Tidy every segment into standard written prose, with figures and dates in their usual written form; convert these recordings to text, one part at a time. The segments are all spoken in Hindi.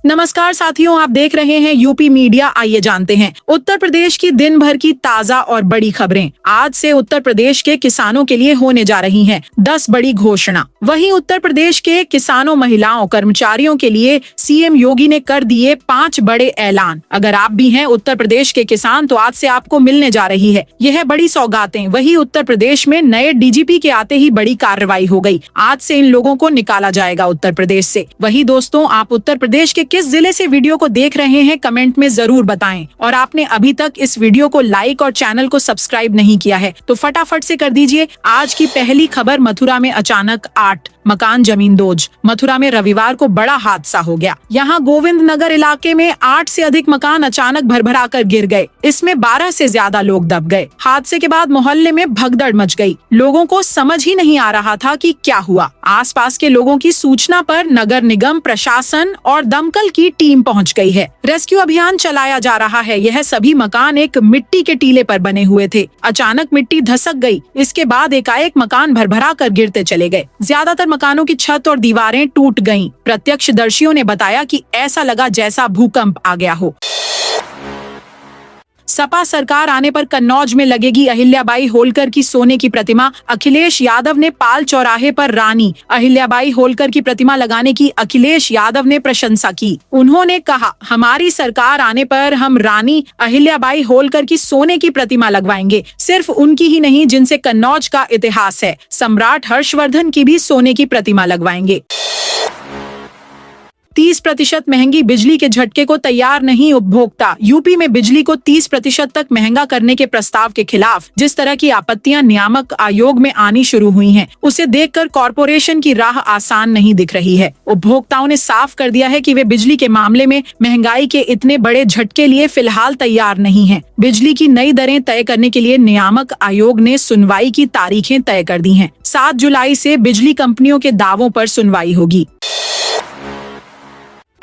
नमस्कार साथियों, आप देख रहे हैं यूपी मीडिया। आइए जानते हैं उत्तर प्रदेश की दिन भर की ताजा और बड़ी खबरें। आज से उत्तर प्रदेश के किसानों के लिए होने जा रही हैं 10 बड़ी घोषणा। वहीं उत्तर प्रदेश के किसानों, महिलाओं, कर्मचारियों के लिए सीएम योगी ने कर दिए 5 बड़े ऐलान। अगर आप भी हैं उत्तर प्रदेश के किसान तो आज से आपको मिलने जा रही है यह बड़ी सौगातें। वहीं उत्तर प्रदेश में नए डीजीपी के आते ही बड़ी कार्रवाई हो गई। आज से इन लोगों को निकाला जाएगा उत्तर प्रदेश से। वहीं दोस्तों, आप उत्तर प्रदेश के किस जिले से वीडियो को देख रहे हैं कमेंट में जरूर बताएं। और आपने अभी तक इस वीडियो को लाइक और चैनल को सब्सक्राइब नहीं किया है तो फटाफट से कर दीजिए। आज की पहली खबर, मथुरा में अचानक 8 मकान जमींदोज। मथुरा में रविवार को बड़ा हादसा हो गया। यहाँ गोविंद नगर इलाके में 8 से अधिक मकान अचानक भरभरा कर गिर गए। इसमें 12 से ज्यादा लोग दब गए। हादसे के बाद मोहल्ले में भगदड़ मच गई। लोगों को समझ ही नहीं आ रहा था कि क्या हुआ। आसपास के लोगों की सूचना पर नगर निगम, प्रशासन और दमकल की टीम पहुंच गई है। रेस्क्यू अभियान चलाया जा रहा है। यह सभी मकान एक मिट्टी के टीले पर बने हुए थे। अचानक मिट्टी धसक गई। इसके बाद एकाएक मकान भरभरा कर गिरते चले गए। ज्यादातर मकानों की छत और दीवारें टूट गईं। प्रत्यक्षदर्शियों ने बताया कि ऐसा लगा जैसा भूकंप आ गया हो। सपा सरकार आने पर कन्नौज में लगेगी अहिल्याबाई होलकर की सोने की प्रतिमा। अखिलेश यादव ने पाल चौराहे पर रानी अहिल्याबाई होलकर की प्रतिमा लगाने की अखिलेश यादव ने प्रशंसा की। उन्होंने कहा, हमारी सरकार आने पर हम रानी अहिल्याबाई होलकर की सोने की प्रतिमा लगवाएंगे। सिर्फ उनकी ही नहीं, जिनसे कन्नौज का इतिहास है। सम्राट हर्षवर्धन की भी सोने की प्रतिमा लगवाएंगे। 30% महंगी बिजली के झटके को तैयार नहीं उपभोक्ता। यूपी में बिजली को 30% तक महंगा करने के प्रस्ताव के खिलाफ जिस तरह की आपत्तियां नियामक आयोग में आनी शुरू हुई हैं, उसे देखकर कॉरपोरेशन की राह आसान नहीं दिख रही है। उपभोक्ताओं ने साफ कर दिया है कि वे बिजली के मामले में महंगाई के इतने बड़े झटके लिए फिलहाल तैयार नहीं है। बिजली की नई दरें तय करने के लिए नियामक आयोग ने सुनवाई की तारीखें तय कर दी हैं। 7 जुलाई से बिजली कंपनियों के दावों पर सुनवाई होगी।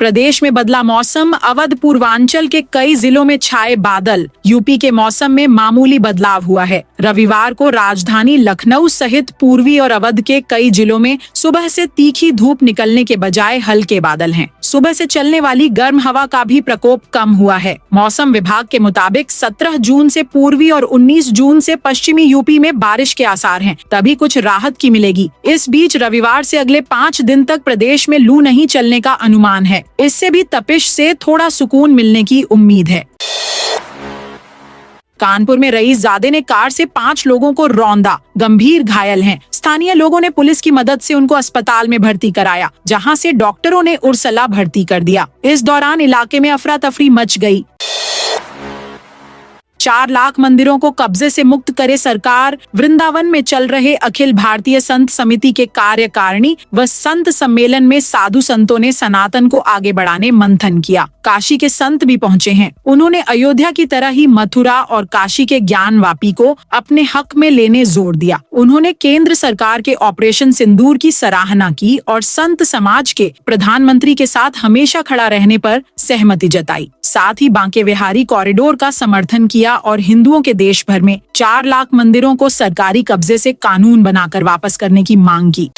प्रदेश में बदला मौसम। अवध पूर्वांचल के कई जिलों में छाए बादल। यूपी के मौसम में मामूली बदलाव हुआ है। रविवार को राजधानी लखनऊ सहित पूर्वी और अवध के कई जिलों में सुबह से तीखी धूप निकलने के बजाय हल्के बादल हैं। सुबह से चलने वाली गर्म हवा का भी प्रकोप कम हुआ है। मौसम विभाग के मुताबिक 17 जून से पूर्वी और 19 जून से पश्चिमी यूपी में बारिश के आसार हैं। तभी कुछ राहत की मिलेगी। इस बीच रविवार से अगले 5 दिन तक प्रदेश में लू नहीं चलने का अनुमान है। इससे भी तपिश से थोड़ा सुकून मिलने की उम्मीद है। कानपुर में रईसजादे ने कार से 5 लोगों को रौंदा, गंभीर घायल हैं। स्थानीय लोगों ने पुलिस की मदद से उनको अस्पताल में भर्ती कराया, जहां से डॉक्टरों ने उर्सला भर्ती कर दिया। इस दौरान इलाके में अफरा तफरी मच गई। 4 लाख मंदिरों को कब्जे से मुक्त करे सरकार। वृंदावन में चल रहे अखिल भारतीय संत समिति के कार्यकारिणी व संत सम्मेलन में साधु संतों ने सनातन को आगे बढ़ाने मंथन किया। काशी के संत भी पहुंचे हैं। उन्होंने अयोध्या की तरह ही मथुरा और काशी के ज्ञानवापी को अपने हक में लेने जोर दिया। उन्होंने केंद्र सरकार के ऑपरेशन सिंदूर की सराहना की और संत समाज के प्रधानमंत्री के साथ हमेशा खड़ा रहने पर सहमति जताई। साथ ही बांके बिहारी कॉरिडोर का समर्थन किया और हिंदुओं के देश भर में 4 लाख मंदिरों को सरकारी कब्जे से कानून बनाकर वापस करने की मांग की।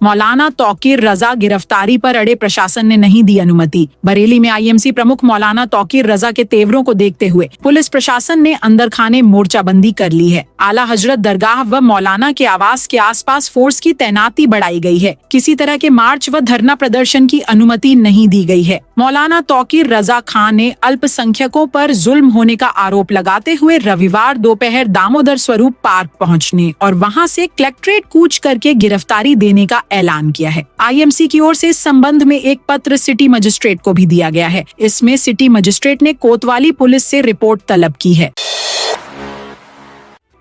मौलाना तौकीर रजा गिरफ्तारी पर अड़े, प्रशासन ने नहीं दी अनुमति। बरेली में आईएमसी प्रमुख मौलाना तौकीर रजा के तेवरों को देखते हुए पुलिस प्रशासन ने अंदर खाने मोर्चाबंदी कर ली है। आला हजरत दरगाह व मौलाना के आवास के आसपास फोर्स की तैनाती बढ़ाई गई है। किसी तरह के मार्च व धरना प्रदर्शन की अनुमति नहीं दी गई है। मौलाना तौकीर रजा खान ने अल्पसंख्यकों पर जुल्म होने का आरोप लगाते हुए रविवार दोपहर दामोदर स्वरूप पार्क पहुंचने और वहां से कलेक्ट्रेट कूच करके गिरफ्तारी देने का ऐलान किया है। आईएमसी की ओर से इस संबंध में एक पत्र सिटी मजिस्ट्रेट को भी दिया गया है। इसमें सिटी मजिस्ट्रेट ने कोतवाली पुलिस से रिपोर्ट तलब की है।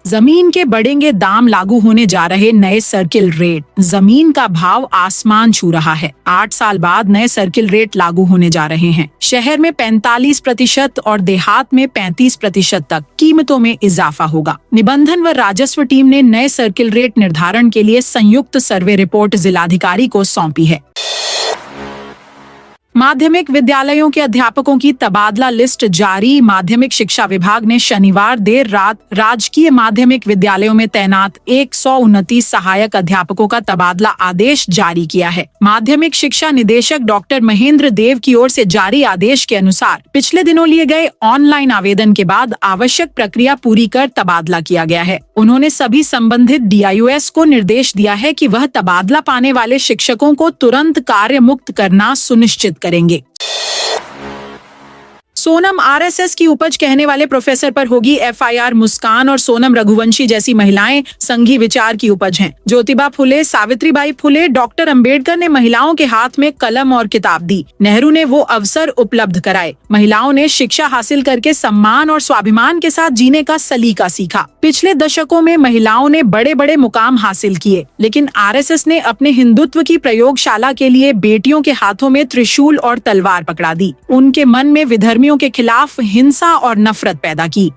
जमीन के बढ़ेंगे दाम, लागू होने जा रहे नए सर्किल रेट। जमीन का भाव आसमान छू रहा है। 8 साल बाद नए सर्किल रेट लागू होने जा रहे हैं। शहर में 45% और देहात में 35% तक कीमतों में इजाफा होगा। निबंधन व राजस्व टीम ने नए सर्किल रेट निर्धारण के लिए संयुक्त सर्वे रिपोर्ट जिलाधिकारी को सौंपी है। माध्यमिक विद्यालयों के अध्यापकों की तबादला लिस्ट जारी। माध्यमिक शिक्षा विभाग ने शनिवार देर रात राजकीय माध्यमिक विद्यालयों में तैनात 129 सहायक अध्यापकों का तबादला आदेश जारी किया है। माध्यमिक शिक्षा निदेशक डॉक्टर महेंद्र देव की ओर से जारी आदेश के अनुसार पिछले दिनों लिए गए ऑनलाइन आवेदन के बाद आवश्यक प्रक्रिया पूरी कर तबादला किया गया है। उन्होंने सभी संबंधित DIOS को निर्देश दिया है कि वह तबादला पाने वाले शिक्षकों को तुरंत कार्य मुक्त करना सुनिश्चित करेंगे। सोनम RSS की उपज कहने वाले प्रोफेसर पर होगी FIR। मुस्कान और सोनम रघुवंशी जैसी महिलाएं संघी विचार की उपज हैं। ज्योतिबा फुले, सावित्रीबाई फुले, डॉक्टर अंबेडकर ने महिलाओं के हाथ में कलम और किताब दी। नेहरू ने वो अवसर उपलब्ध कराए। महिलाओं ने शिक्षा हासिल करके सम्मान और स्वाभिमान के साथ जीने का सलीका सीखा। पिछले दशकों में महिलाओं ने बड़े बड़े मुकाम हासिल किए, लेकिन RSS ने अपने हिंदुत्व की प्रयोगशाला के लिए बेटियों के हाथों में त्रिशूल और तलवार पकड़ा दी। उनके मन में विधर्मियों के खिलाफ हिंसा और नफरत पैदा की।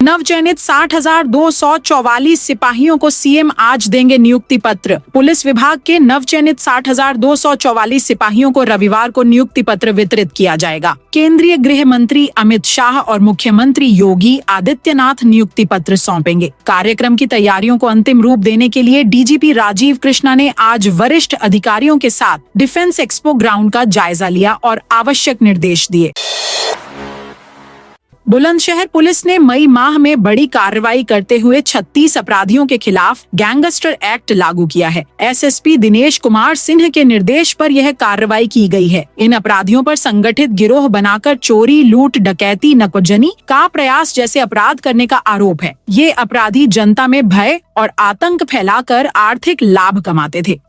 नवचयनित 60,244 सिपाहियों को CM आज देंगे नियुक्ति पत्र। पुलिस विभाग के नवचयनित 60,244 सिपाहियों को रविवार को नियुक्ति पत्र वितरित किया जाएगा। केंद्रीय गृह मंत्री अमित शाह और मुख्यमंत्री योगी आदित्यनाथ नियुक्ति पत्र सौंपेंगे। कार्यक्रम की तैयारियों को अंतिम रूप देने के लिए DGP राजीव कृष्णा ने आज वरिष्ठ अधिकारियों के साथ डिफेंस एक्सपो ग्राउंड का जायजा लिया और आवश्यक निर्देश दिए। बुलंदशहर पुलिस ने मई माह में बड़ी कार्रवाई करते हुए 36 अपराधियों के खिलाफ गैंगस्टर एक्ट लागू किया है। SSP दिनेश कुमार सिंह के निर्देश पर यह कार्रवाई की गई है। इन अपराधियों पर संगठित गिरोह बनाकर चोरी, लूट, डकैती, नकबजनी का प्रयास जैसे अपराध करने का आरोप है। ये अपराधी जनता में भय और आतंक फैलाकर आर्थिक लाभ कमाते थे।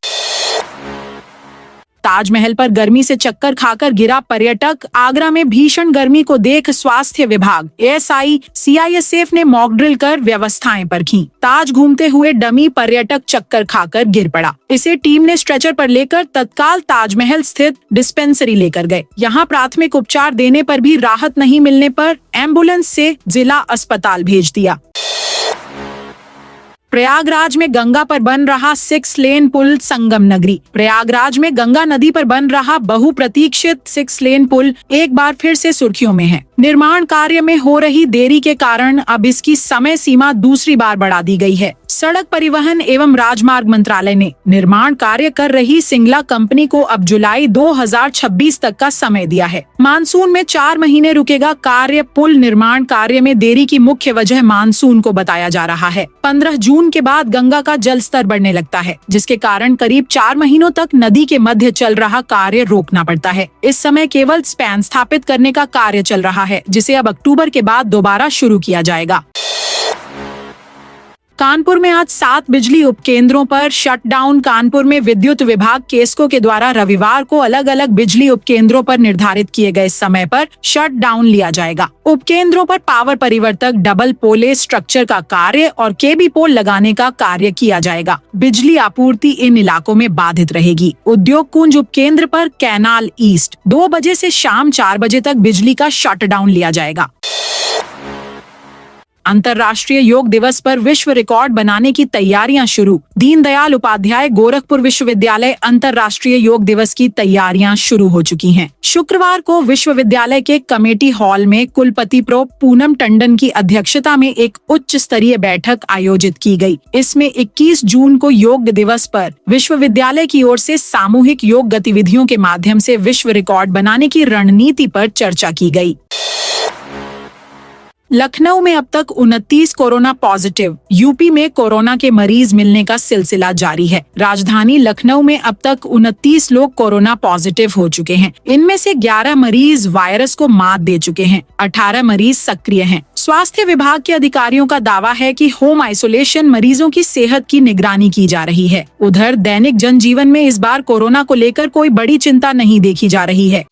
ताजमहल पर गर्मी से चक्कर खाकर गिरा पर्यटक। आगरा में भीषण गर्मी को देख स्वास्थ्य विभाग, ASI, CISF ने मॉक ड्रिल कर व्यवस्थाएं परखीं। ताज घूमते हुए डमी पर्यटक चक्कर खाकर गिर पड़ा। इसे टीम ने स्ट्रेचर पर लेकर तत्काल ताजमहल स्थित डिस्पेंसरी लेकर गए। यहाँ प्राथमिक उपचार देने पर भी राहत नहीं मिलने पर एम्बुलेंस से जिला अस्पताल भेज दिया। प्रयागराज में गंगा पर बन रहा 6 लेन पुल संगम नगरी। प्रयागराज में गंगा नदी पर बन रहा बहुप्रतीक्षित 6 लेन पुल एक बार फिर से सुर्खियों में है। निर्माण कार्य में हो रही देरी के कारण अब इसकी समय सीमा दूसरी बार बढ़ा दी गई है। सड़क परिवहन एवं राजमार्ग मंत्रालय ने निर्माण कार्य कर रही सिंगला कंपनी को अब जुलाई 2026 तक का समय दिया है। मानसून में 4 महीने रुकेगा कार्य। पुल निर्माण कार्य में देरी की मुख्य वजह मानसून को बताया जा रहा है। 15 जून के बाद गंगा का जल स्तर बढ़ने लगता है, जिसके कारण करीब 4 महीनों तक नदी के मध्य चल रहा कार्य रोकना पड़ता है। इस समय केवल स्पैन स्थापित करने का कार्य चल रहा है, जिसे अब अक्टूबर के बाद दोबारा शुरू किया जाएगा। कानपुर में आज 7 बिजली उपकेंद्रों पर शटडाउन। कानपुर में विद्युत विभाग केस्को के द्वारा रविवार को अलग अलग बिजली उपकेंद्रों पर निर्धारित किए गए समय पर शटडाउन लिया जाएगा। उपकेंद्रों पर पावर परिवर्तक, डबल पोले स्ट्रक्चर का कार्य और केबी पोल लगाने का कार्य किया जाएगा। बिजली आपूर्ति इन इलाकों में बाधित रहेगी। उद्योग कुंज उपकेंद्र पर कैनाल ईस्ट 2 बजे से शाम 4 बजे तक बिजली का शटडाउन लिया जाएगा। अंतर्राष्ट्रीय योग दिवस पर विश्व रिकॉर्ड बनाने की तैयारियां शुरू। दीनदयाल उपाध्याय गोरखपुर विश्वविद्यालय अंतर्राष्ट्रीय योग दिवस की तैयारियां शुरू हो चुकी हैं। शुक्रवार को विश्वविद्यालय के कमेटी हॉल में कुलपति प्रो पूनम टंडन की अध्यक्षता में एक उच्च स्तरीय बैठक आयोजित की गई। इसमें 21 जून को योग दिवस पर विश्वविद्यालय की ओर से सामूहिक योग गतिविधियों के माध्यम से विश्व रिकॉर्ड बनाने की रणनीति पर चर्चा की गई। लखनऊ में अब तक 29 कोरोना पॉजिटिव। यूपी में कोरोना के मरीज मिलने का सिलसिला जारी है। राजधानी लखनऊ में अब तक 29 लोग कोरोना पॉजिटिव हो चुके हैं। इनमें से 11 मरीज वायरस को मात दे चुके हैं। 18 मरीज सक्रिय हैं। स्वास्थ्य विभाग के अधिकारियों का दावा है कि होम आइसोलेशन मरीजों की सेहत की निगरानी की जा रही है। उधर दैनिक जनजीवन में इस बार कोरोना को लेकर कोई बड़ी चिंता नहीं देखी जा रही है।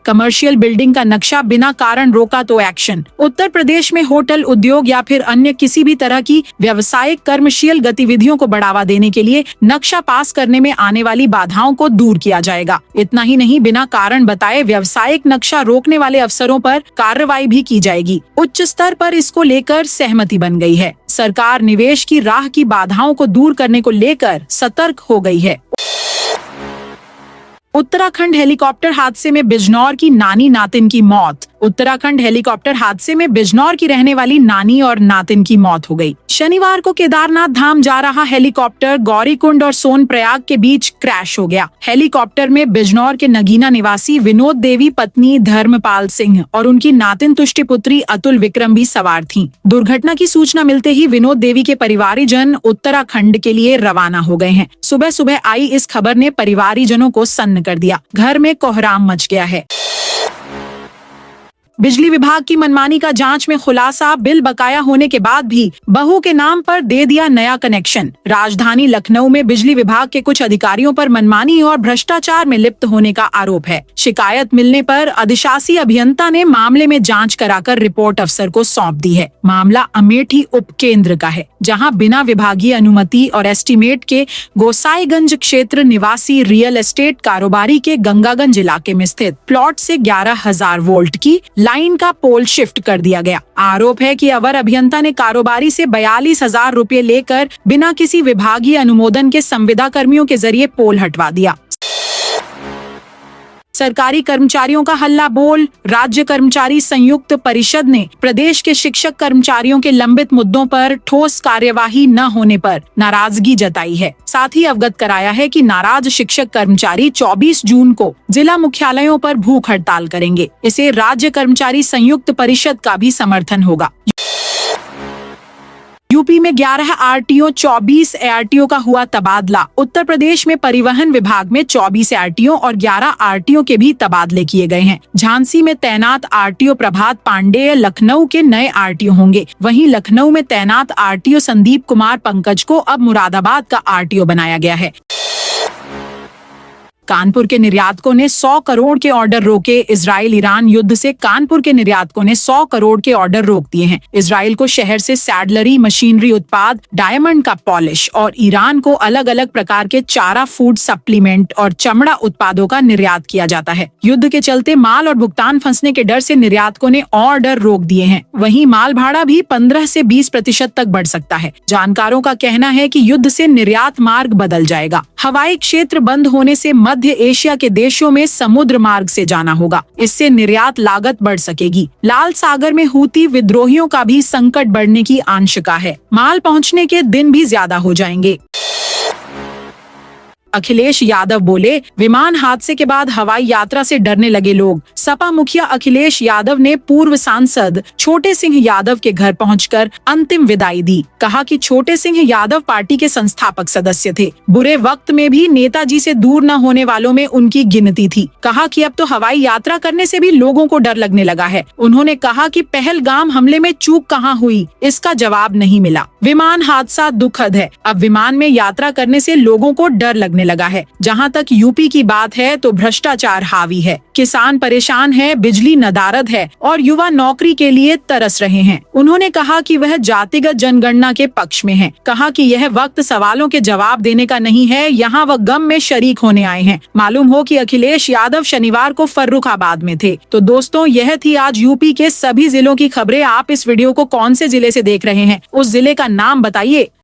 कमर्शियल बिल्डिंग का नक्शा बिना कारण रोका तो एक्शन। उत्तर प्रदेश में होटल उद्योग या फिर अन्य किसी भी तरह की व्यावसायिक कर्मशील गतिविधियों को बढ़ावा देने के लिए नक्शा पास करने में आने वाली बाधाओं को दूर किया जाएगा। इतना ही नहीं, बिना कारण बताए व्यावसायिक नक्शा रोकने वाले अफसरों पर कार्रवाई भी की जाएगी। उच्च स्तर पर इसको लेकर सहमति बन गई है। सरकार निवेश की राह की बाधाओं को दूर करने को लेकर सतर्क हो गई है। उत्तराखंड हेलीकॉप्टर हादसे में बिजनौर की नानी नातिन की मौत। उत्तराखंड हेलीकॉप्टर हादसे में बिजनौर की रहने वाली नानी और नातिन की मौत हो गई। शनिवार को केदारनाथ धाम जा रहा हेलीकॉप्टर गौरीकुंड और सोनप्रयाग के बीच क्रैश हो गया। हेलीकॉप्टर में बिजनौर के नगीना निवासी विनोद देवी पत्नी धर्मपाल सिंह और उनकी नातिन तुष्टि पुत्री अतुल विक्रम भी सवार थीं। दुर्घटना की सूचना मिलते ही विनोद देवी के परिवारीजन उत्तराखंड के लिए रवाना हो गए हैं। सुबह सुबह आई इस खबर ने परिवारीजनों को सन्न कर दिया। घर में कोहराम मच गया है। बिजली विभाग की मनमानी का जांच में खुलासा। बिल बकाया होने के बाद भी बहू के नाम पर दे दिया नया कनेक्शन। राजधानी लखनऊ में बिजली विभाग के कुछ अधिकारियों पर मनमानी और भ्रष्टाचार में लिप्त होने का आरोप है। शिकायत मिलने पर अधिशासी अभियंता ने मामले में जांच कराकर रिपोर्ट अफसर को सौंप दी है। मामला अमेठी उपकेंद्र का है, जहां बिना विभागीय अनुमति और एस्टीमेट के गोसाईगंज क्षेत्र निवासी रियल एस्टेट कारोबारी के गंगागंज इलाके में स्थित प्लॉट से 11,000 वोल्ट की लाइन का पोल शिफ्ट कर दिया गया। आरोप है कि अवर अभियंता ने कारोबारी से 42,000 रुपए लेकर बिना किसी विभागीय अनुमोदन के संविदा कर्मियों के जरिए पोल हटवा दिया। सरकारी कर्मचारियों का हल्ला बोल। राज्य कर्मचारी संयुक्त परिषद ने प्रदेश के शिक्षक कर्मचारियों के लंबित मुद्दों पर ठोस कार्यवाही न होने पर नाराजगी जताई है। साथ ही अवगत कराया है कि नाराज शिक्षक कर्मचारी 24 जून को जिला मुख्यालयों पर भूख हड़ताल करेंगे। इसे राज्य कर्मचारी संयुक्त परिषद का भी समर्थन होगा। यूपी में 11 आरटीओ 24 एआरटीओ का हुआ तबादला। उत्तर प्रदेश में परिवहन विभाग में 24 एआरटीओ और 11 आरटीओ के भी तबादले किए गए हैं। झांसी में तैनात आरटीओ प्रभात पांडेय लखनऊ के नए आरटीओ होंगे। वहीं लखनऊ में तैनात आरटीओ संदीप कुमार पंकज को अब मुरादाबाद का आरटीओ बनाया गया है। कानपुर के निर्यातकों ने 100 करोड़ के ऑर्डर रोके। इजराइल ईरान युद्ध से कानपुर के निर्यातकों ने 100 करोड़ के ऑर्डर रोक दिए हैं। इजराइल को शहर से सैडलरी, मशीनरी उत्पाद, डायमंड का पॉलिश और ईरान को अलग अलग प्रकार के चारा, फूड सप्लीमेंट और चमड़ा उत्पादों का निर्यात किया जाता है। युद्ध के चलते माल और भुगतान फंसने के डर से निर्यातकों ने ऑर्डर रोक दिए हैं। वहीं माल भाड़ा भी 15 से 20% तक बढ़ सकता है। जानकारों का कहना है कि युद्ध से निर्यात मार्ग बदल जाएगा। हवाई क्षेत्र बंद होने से मध्य एशिया के देशों में समुद्र मार्ग से जाना होगा। इससे निर्यात लागत बढ़ सकेगी। लाल सागर में हूती विद्रोहियों का भी संकट बढ़ने की आशंका है। माल पहुंचने के दिन भी ज्यादा हो जाएंगे। अखिलेश यादव बोले, विमान हादसे के बाद हवाई यात्रा से डरने लगे लोग। सपा मुखिया अखिलेश यादव ने पूर्व सांसद छोटे सिंह यादव के घर पहुंचकर अंतिम विदाई दी। कहा कि छोटे सिंह यादव पार्टी के संस्थापक सदस्य थे। बुरे वक्त में भी नेताजी से दूर न होने वालों में उनकी गिनती थी। कहा कि अब तो हवाई यात्रा करने से भी लोगों को डर लगने लगा है। उन्होंने कहा कि पहलगाम हमले में चूक कहाँ हुई, इसका जवाब नहीं मिला। विमान हादसा दुखद है। अब विमान में यात्रा करने से लोगों को डर लगने लगा है। जहां तक यूपी की बात है तो भ्रष्टाचार हावी है। किसान परेशान है, बिजली नदारद है और युवा नौकरी के लिए तरस रहे हैं। उन्होंने कहा कि वह जातिगत जनगणना के पक्ष में है। कहा कि यह वक्त सवालों के जवाब देने का नहीं है, यहाँ वह गम में शरीक होने आए हैं। मालूम हो कि अखिलेश यादव शनिवार को फर्रुखाबाद में थे। तो दोस्तों, यह थी आज यूपी के सभी जिलों की खबरें। आप इस वीडियो को कौन से जिले से देख रहे हैं, उस जिले का नाम बताइए।